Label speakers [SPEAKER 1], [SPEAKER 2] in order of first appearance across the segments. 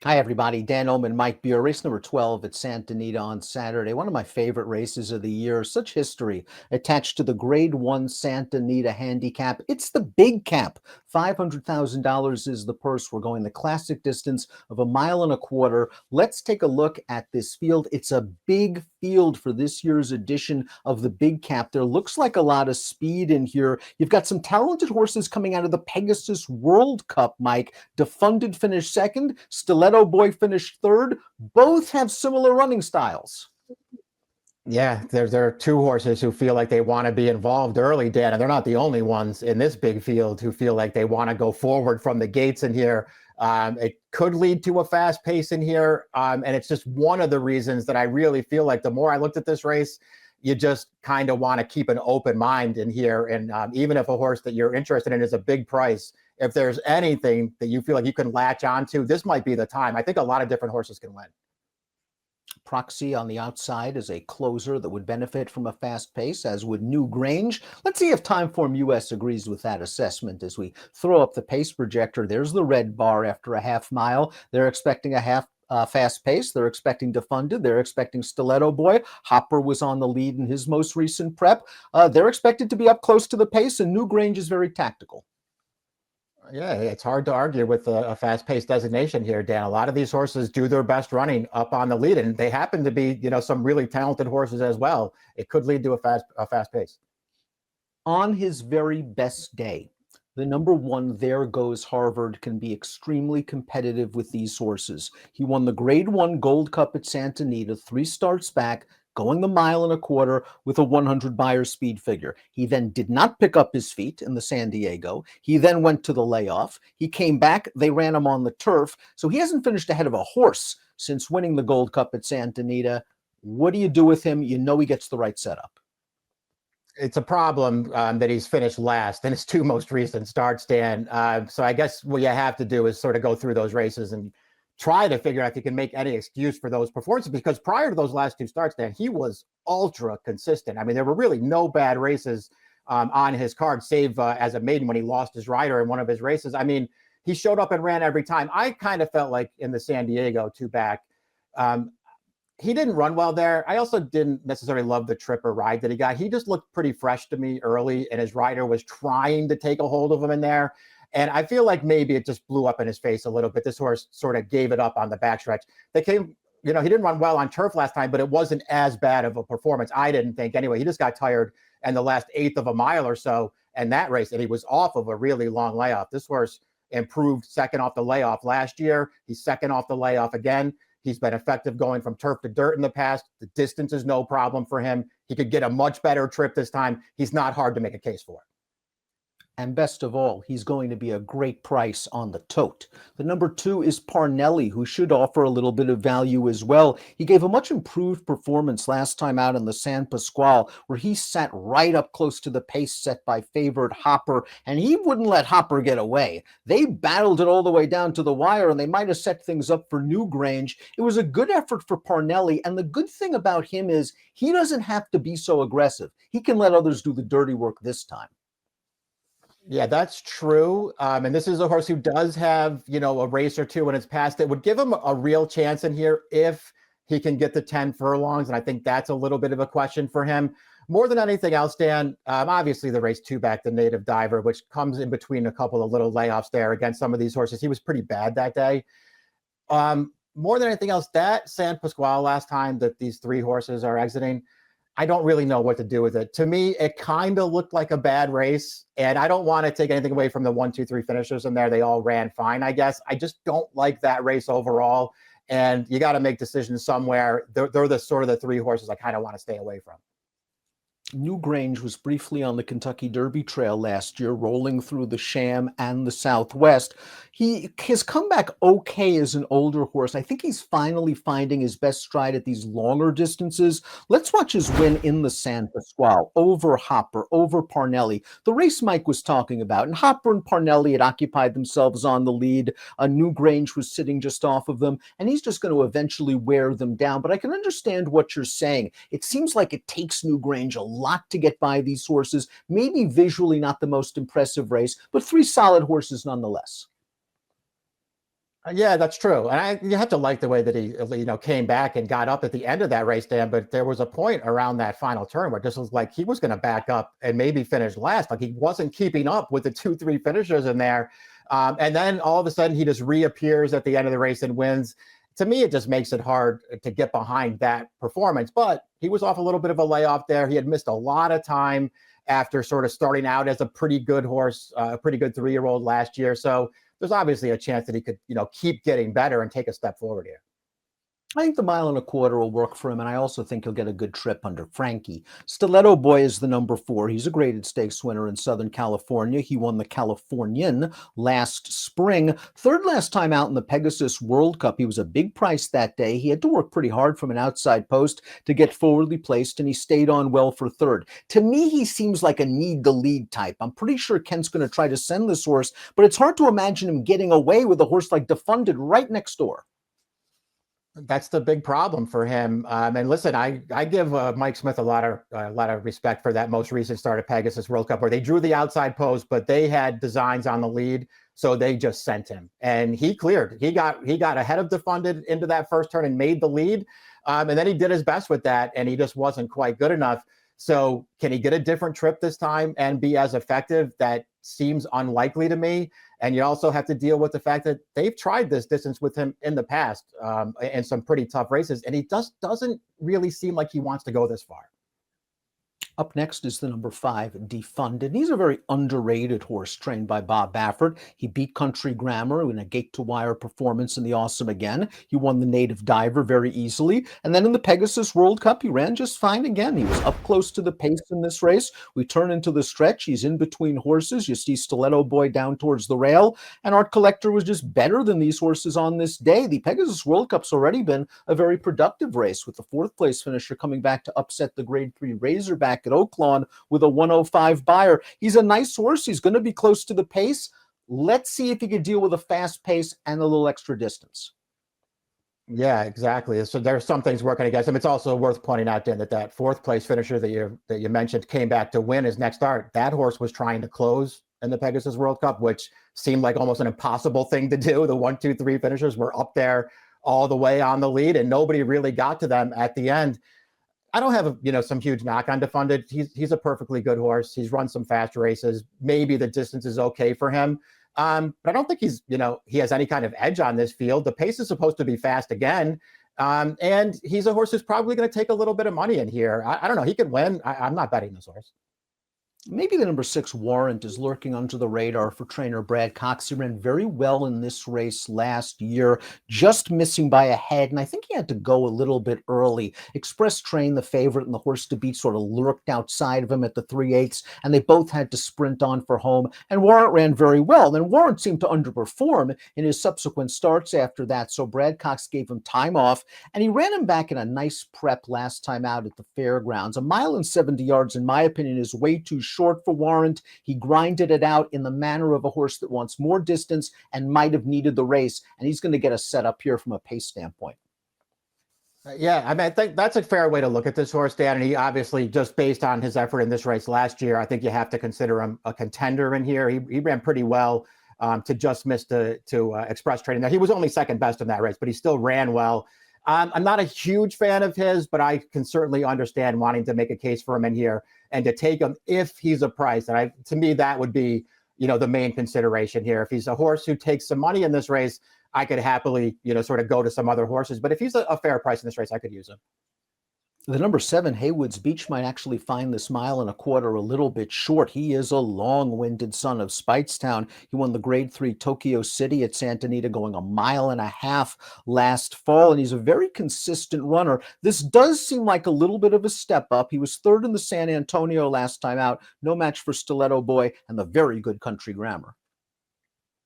[SPEAKER 1] Hi, everybody. Dan Illman, Mike Beer, race number 12 at Santa Anita on Saturday. One of my favorite races of the year. Such history attached to the Grade 1 Santa Anita Handicap. It's the big cap. $500,000 is the purse. We're going the classic distance of 1.25 miles. Let's take a look at this field. It's a big field for this year's edition of the big cap. There looks like a lot of speed in here. You've got some talented horses coming out of the Pegasus World Cup, Mike. Defunded finished second. Stiletto Boy finished third. Both have similar running styles.
[SPEAKER 2] Yeah, there are two horses who feel like they want to be involved early, Dan, and they're not the only ones in this big field who feel like they want to go forward from the gates in here. It could lead to a fast pace in here, and it's just one of the reasons that I really feel like the more I looked at this race, you just kind of want to keep an open mind in here. And even if a horse that you're interested in is a big price, if there's anything that you feel like you can latch onto, this might be the time. I think a lot of different horses can win.
[SPEAKER 1] Proxy on the outside is a closer that would benefit from a fast pace, as would New Grange. Let's see if Timeform US agrees with that assessment as we throw up the pace projector. There's the red bar after a half mile. They're expecting a fast pace. They're expecting Defunded. They're expecting Stiletto Boy. Hopper was on the lead in his most recent prep. They're expected to be up close to the pace, and New Grange is very tactical.
[SPEAKER 2] Yeah, it's hard to argue with a fast-paced designation here, Dan. A lot of these horses do their best running up on the lead, and they happen to be, some really talented horses as well. It could lead to a fast pace.
[SPEAKER 1] On his very best day, the number one There Goes Harvard can be extremely competitive with these horses. He won the Grade 1 Gold Cup at Santa Anita 3 starts back, going the 1.25 miles with a 100 Beyer speed figure. He then did not pick up his feet in the San Diego. He then went to the layoff. He came back. They ran him on the turf. So he hasn't finished ahead of a horse since winning the Gold Cup at Santa Anita. What do you do with him? You know he gets the right setup.
[SPEAKER 2] It's a problem that he's finished last in his two most recent starts, Dan. So I guess what you have to do is sort of go through those races and try to figure out if you can make any excuse for those performances, because prior to those last two starts, Dan, he was ultra consistent. I mean, there were really no bad races on his card, save as a maiden when he lost his rider in one of his races. I mean, he showed up and ran every time. I kind of felt like in the San Diego two back, he didn't run well there. I also didn't necessarily love the trip or ride that he got. He just looked pretty fresh to me early, and his rider was trying to take a hold of him in there. And I feel like maybe it just blew up in his face a little bit. This horse sort of gave it up on the backstretch. He didn't run well on turf last time, but it wasn't as bad of a performance, I didn't think. Anyway, he just got tired in the last eighth of a mile or so in that race, and he was off of a really long layoff. This horse improved second off the layoff last year. He's second off the layoff again. He's been effective going from turf to dirt in the past. The distance is no problem for him. He could get a much better trip this time. He's not hard to make a case for.
[SPEAKER 1] And best of all, he's going to be a great price on the tote. The number 2 is Parnelli, who should offer a little bit of value as well. He gave a much improved performance last time out in the San Pasquale, where he sat right up close to the pace set by favored Hopper, and he wouldn't let Hopper get away. They battled it all the way down to the wire, and they might have set things up for New Grange. It was a good effort for Parnelli, and the good thing about him is he doesn't have to be so aggressive. He can let others do the dirty work this time.
[SPEAKER 2] Yeah, that's true. And this is a horse who does have, a race or two in his past that would give him a real chance in here if he can get the 10 furlongs. And I think that's a little bit of a question for him. More than anything else, Dan, obviously the race two back, the Native Diver, which comes in between a couple of little layoffs there against some of these horses. He was pretty bad that day. More than anything else, that San Pasquale last time that these three horses are exiting, I don't really know what to do with it. To me, it kind of looked like a bad race, and I don't want to take anything away from the 1, 2, 3 finishers in there. They all ran fine, I guess. I just don't like that race overall, and you got to make decisions somewhere. They're the sort of the three horses I kind of want to stay away from.
[SPEAKER 1] New Grange was briefly on the Kentucky Derby Trail last year, rolling through the Sham and the Southwest. He has come back okay as an older horse. I think he's finally finding his best stride at these longer distances. Let's watch his win in the San Pasquale over Hopper, over Parnelli, the race Mike was talking about. And Hopper and Parnelli had occupied themselves on the lead. New Grange was sitting just off of them, and he's just going to eventually wear them down. But I can understand what you're saying. It seems like it takes New Grange a lot to get by these horses. Maybe visually not the most impressive race, but three solid horses nonetheless.
[SPEAKER 2] Yeah, that's true. And you have to like the way that he, came back and got up at the end of that race, Dan. But there was a point around that final turn where it just was like he was going to back up and maybe finish last. Like he wasn't keeping up with the 2, 3 finishers in there. And then all of a sudden he just reappears at the end of the race and wins. To me, it just makes it hard to get behind that performance. But he was off a little bit of a layoff there. He had missed a lot of time after sort of starting out as a pretty good horse, a pretty good 3-year-old last year. So there's obviously a chance that he could, keep getting better and take a step forward here.
[SPEAKER 1] I think the 1.25 mile will work for him, and I also think he'll get a good trip under Frankie. Stiletto Boy is the number 4. He's a graded stakes winner in Southern California. He won the Californian last spring. Third last time out in the Pegasus World Cup. He was a big price that day. He had to work pretty hard from an outside post to get forwardly placed, and he stayed on well for third. To me, he seems like a need the lead type. I'm pretty sure Kent's going to try to send this horse, but it's hard to imagine him getting away with a horse like Defunded right next door.
[SPEAKER 2] That's the big problem for him. And listen, I give Mike Smith a lot of respect for that most recent start at Pegasus World Cup, where they drew the outside post, but they had designs on the lead, so they just sent him, and he cleared. He got ahead of Defunded into that first turn and made the lead, and then he did his best with that, and he just wasn't quite good enough. So can he get a different trip this time and be as effective? That seems unlikely to me. And you also have to deal with the fact that they've tried this distance with him in the past in some pretty tough races, and he just doesn't really seem like he wants to go this far.
[SPEAKER 1] Up next is the number 5, Defunded. He's a very underrated horse trained by Bob Baffert. He beat Country Grammar in a gate-to-wire performance in the Awesome Again. He won the Native Diver very easily. And then in the Pegasus World Cup, he ran just fine again. He was up close to the pace in this race. We turn into the stretch. He's in between horses. You see Stiletto Boy down towards the rail. And Art Collector was just better than these horses on this day. The Pegasus World Cup's already been a very productive race, with the 4th place finisher coming back to upset the Grade 3 Razorback at Oaklawn with a 105 buyer. He's a nice horse. He's going to be close to the pace. Let's see if he can deal with a fast pace and a little extra distance.
[SPEAKER 2] Yeah, exactly. So there's some things working against him. It's also worth pointing out, Dan, that 4th place finisher that you mentioned came back to win his next start. That horse was trying to close in the Pegasus World Cup, which seemed like almost an impossible thing to do. The 1, 2, 3 finishers were up there all the way on the lead, and nobody really got to them at the end. I don't have some huge knock on Defunded. He's a perfectly good horse. He's run some fast races. Maybe the distance is okay for him. But I don't think he has any kind of edge on this field. The pace is supposed to be fast again. And he's a horse who's probably going to take a little bit of money in here. I don't know. He could win. I'm not betting this horse.
[SPEAKER 1] Maybe the number 6 Warrant is lurking under the radar for trainer Brad Cox. He ran very well in this race last year, just missing by a head, and I think he had to go a little bit early. Express Train, the favorite, and the horse to beat sort of lurked outside of him at the 3/8, and they both had to sprint on for home, and Warrant ran very well. Then Warrant seemed to underperform in his subsequent starts after that, so Brad Cox gave him time off, and he ran him back in a nice prep last time out at the fairgrounds. 1.70 miles, in my opinion, is way too short for Warrant. He grinded it out in the manner of a horse that wants more distance and might have needed the race, and he's going to get a setup here from a pace standpoint.
[SPEAKER 2] Yeah, I mean, I think that's a fair way to look at this horse, Dan. And he obviously, just based on his effort in this race last year, I think you have to consider him a contender in here. He ran pretty well to just miss to Express Training. Now, he was only second best in that race, but he still ran well. I'm not a huge fan of his, but I can certainly understand wanting to make a case for him in here and to take him if he's a price. And to me, that would be, the main consideration here. If he's a horse who takes some money in this race, I could happily, sort of go to some other horses. But if he's a fair price in this race, I could use him.
[SPEAKER 1] The number 7, Haywood's Beach, might actually find this 1.25 miles a little bit short. He is a long-winded son of Speightstown. He won the Grade 3 Tokyo City at Santa Anita, going 1.5 miles last fall, and he's a very consistent runner. This does seem like a little bit of a step up. He was 3rd in the San Antonio last time out. No match for Stiletto Boy and the very good Country Grammar.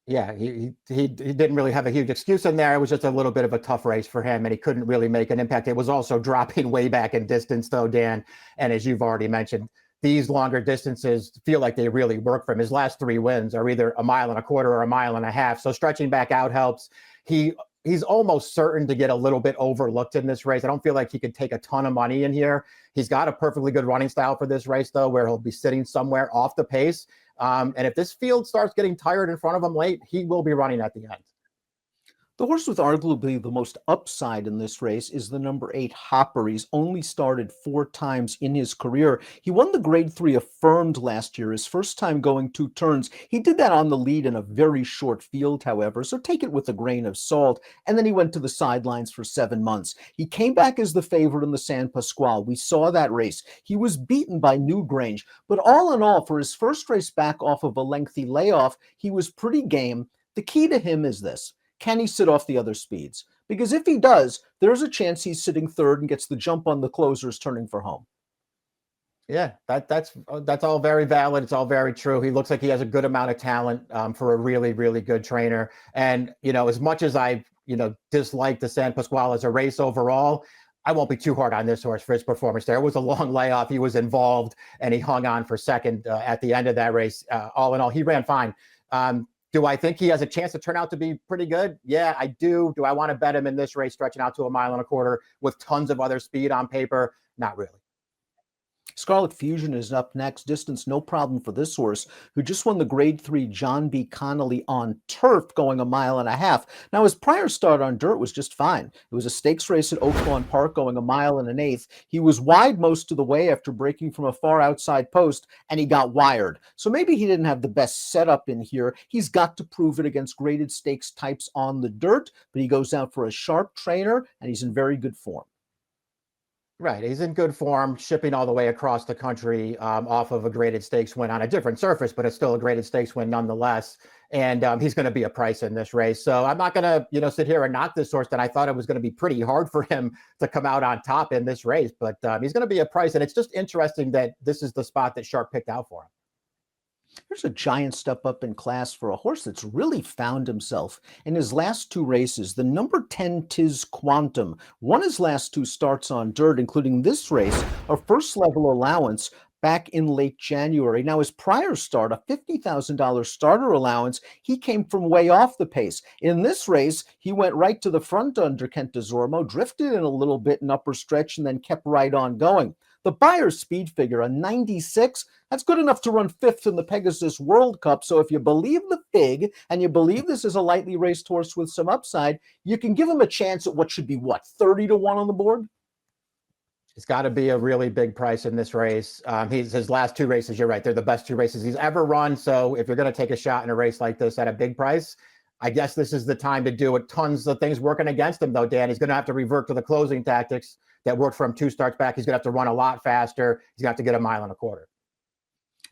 [SPEAKER 2] Yeah, he didn't really have a huge excuse in there. It was just a little bit of a tough race for him, and he couldn't really make an impact. It was also dropping way back in distance, though, Dan. And as you've already mentioned, these longer distances feel like they really work for him. His last 3 wins are either 1.25 miles or 1.5 miles. So stretching back out helps. He's almost certain to get a little bit overlooked in this race. I don't feel like he could take a ton of money in here. He's got a perfectly good running style for this race, though, where he'll be sitting somewhere off the pace. And if this field starts getting tired in front of him late, he will be running at the end.
[SPEAKER 1] The horse with arguably the most upside in this race is the number 8 Hopper. He's only started 4 times in his career. He won the Grade 3 Affirmed last year, his first time going 2 turns. He did that on the lead in a very short field, however, so take it with a grain of salt. And then he went to the sidelines for 7 months. He came back as the favorite in the San Pasquale. We saw that race. He was beaten by Newgrange, but all in all, for his first race back off of a lengthy layoff, he was pretty game. The key to him is this: can he sit off the other speeds? Because if he does, there's a chance he's sitting third and gets the jump on the closers turning for home.
[SPEAKER 2] Yeah, that's all very valid. It's all very true. He looks like he has a good amount of talent for a really, really good trainer. And as much as I dislike the San Pasquale as a race overall, I won't be too hard on this horse for his performance there. It was a long layoff. He was involved and he hung on for second at the end of that race. All in all, he ran fine. Do I think he has a chance to turn out to be pretty good? Yeah, I do. Do I want to bet him in this race stretching out to 1.25 miles with tons of other speed on paper? Not really.
[SPEAKER 1] Scarlet Fusion is up next. Distance no problem for this horse, who just won the Grade 3 John B. Connolly on turf, going 1.5 miles. Now, his prior start on dirt was just fine. It was a stakes race at Oaklawn Park, going 1.125 miles. He was wide most of the way after breaking from a far outside post, and he got wired. So maybe he didn't have the best setup in here. He's got to prove it against graded stakes types on the dirt, but he goes out for a sharp trainer, and he's in very good form.
[SPEAKER 2] Right. He's in good form, shipping all the way across the country off of a graded stakes win on a different surface, but it's still a graded stakes win nonetheless. And he's going to be a price in this race. So I'm not going to, sit here and knock this horse. That I thought it was going to be pretty hard for him to come out on top in this race, but he's going to be a price. And it's just interesting that this is the spot that Sharp picked out for him.
[SPEAKER 1] Here's a giant step up in class for a horse that's really found himself. In his last 2 races, the number 10 Tiz Quantum won his last 2 starts on dirt, including this race, a first level allowance back in late January. Now, his prior start, a $50,000 starter allowance, he came from way off the pace. In this race, he went right to the front under Kent DeZormo, drifted in a little bit in upper stretch, and then kept right on going. The Buyer's speed figure, a 96, that's good enough to run 5th in the Pegasus World Cup. So if you believe the fig and you believe this is a lightly raced horse with some upside, you can give him a chance at what should be, 30 to 1 on the board?
[SPEAKER 2] It's got to be a really big price in this race. His last 2 races, you're right, they're the best 2 races he's ever run. So if you're going to take a shot in a race like this at a big price, I guess this is the time to do it. Tons of things working against him, though, Dan. He's going to have to revert to the closing tactics that worked for him 2 starts back. He's going to have to run a lot faster. He's going to have to get 1.25 miles.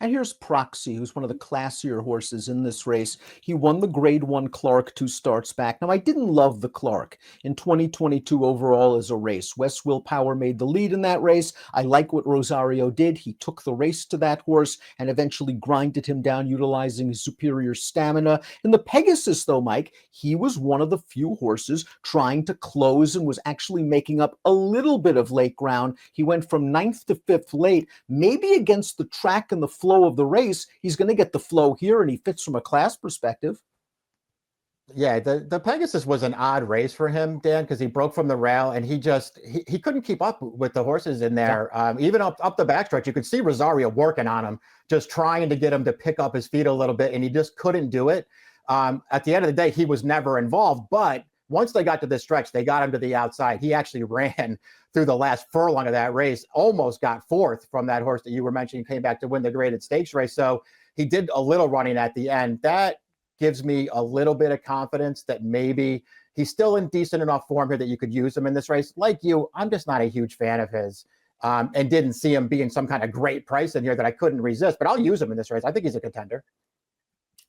[SPEAKER 1] And here's Proxy, who's one of the classier horses in this race. He won the Grade 1 Clark 2 starts back. Now, I didn't love the Clark in 2022 overall as a race. Wes Willpower made the lead in that race. I like what Rosario did. He took the race to that horse and eventually grinded him down, utilizing his superior stamina. In the Pegasus, though, Mike, he was one of the few horses trying to close and was actually making up a little bit of late ground. He went from 9th to 5th late, maybe against the track and the flow of the race. He's going to get the flow here, and he fits from a class perspective.
[SPEAKER 2] Yeah, the Pegasus was an odd race for him, Dan, because he broke from the rail and he couldn't keep up with the horses in there. Yeah. Even up the backstretch, you could see Rosario working on him, just trying to get him to pick up his feet a little bit, and he just couldn't do it. At the end of the day, he was never involved, but once they got to this stretch, they got him to the outside. He actually ran through the last furlong of that race, almost got 4th from that horse that you were mentioning, came back to win the graded stakes race. So he did a little running at the end. That gives me a little bit of confidence that maybe he's still in decent enough form here that you could use him in this race. Like you, I'm just not a huge fan of his and didn't see him being some kind of great price in here that I couldn't resist, but I'll use him in this race. I think he's a contender.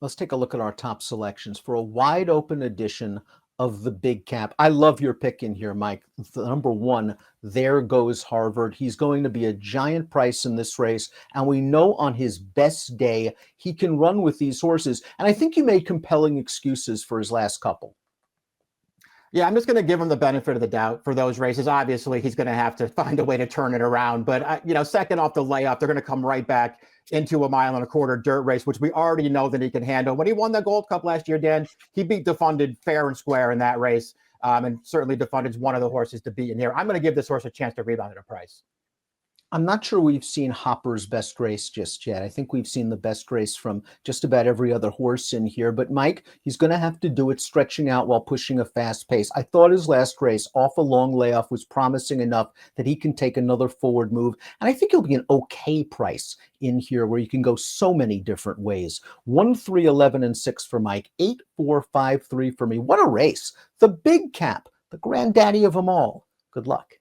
[SPEAKER 1] Let's take a look at our top selections for a wide open edition of the big cap. I love your pick in here, Mike. The number 1, There Goes Harvard. He's going to be a giant price in this race, and we know on his best day he can run with these horses. And I think you made compelling excuses for his last couple.
[SPEAKER 2] Yeah, I'm just going to give him the benefit of the doubt for those races. Obviously, he's going to have to find a way to turn it around. But, second off the layoff, they're going to come right back into 1.25 miles dirt race, which we already know that he can handle. When he won the Gold Cup last year, Dan, he beat Defunded fair and square in that race. And certainly Defunded's one of the horses to beat in here. I'm going to give this horse a chance to rebound at a price.
[SPEAKER 1] I'm not sure we've seen Hopper's best race just yet. I think we've seen the best race from just about every other horse in here. But Mike, he's going to have to do it stretching out while pushing a fast pace. I thought his last race off a long layoff was promising enough that he can take another forward move. And I think he'll be an okay price in here where you can go so many different ways. 1, 3, 11, and 6 for Mike. 8, 4, 5, 3 for me. What a race. The big cap, the granddaddy of them all. Good luck.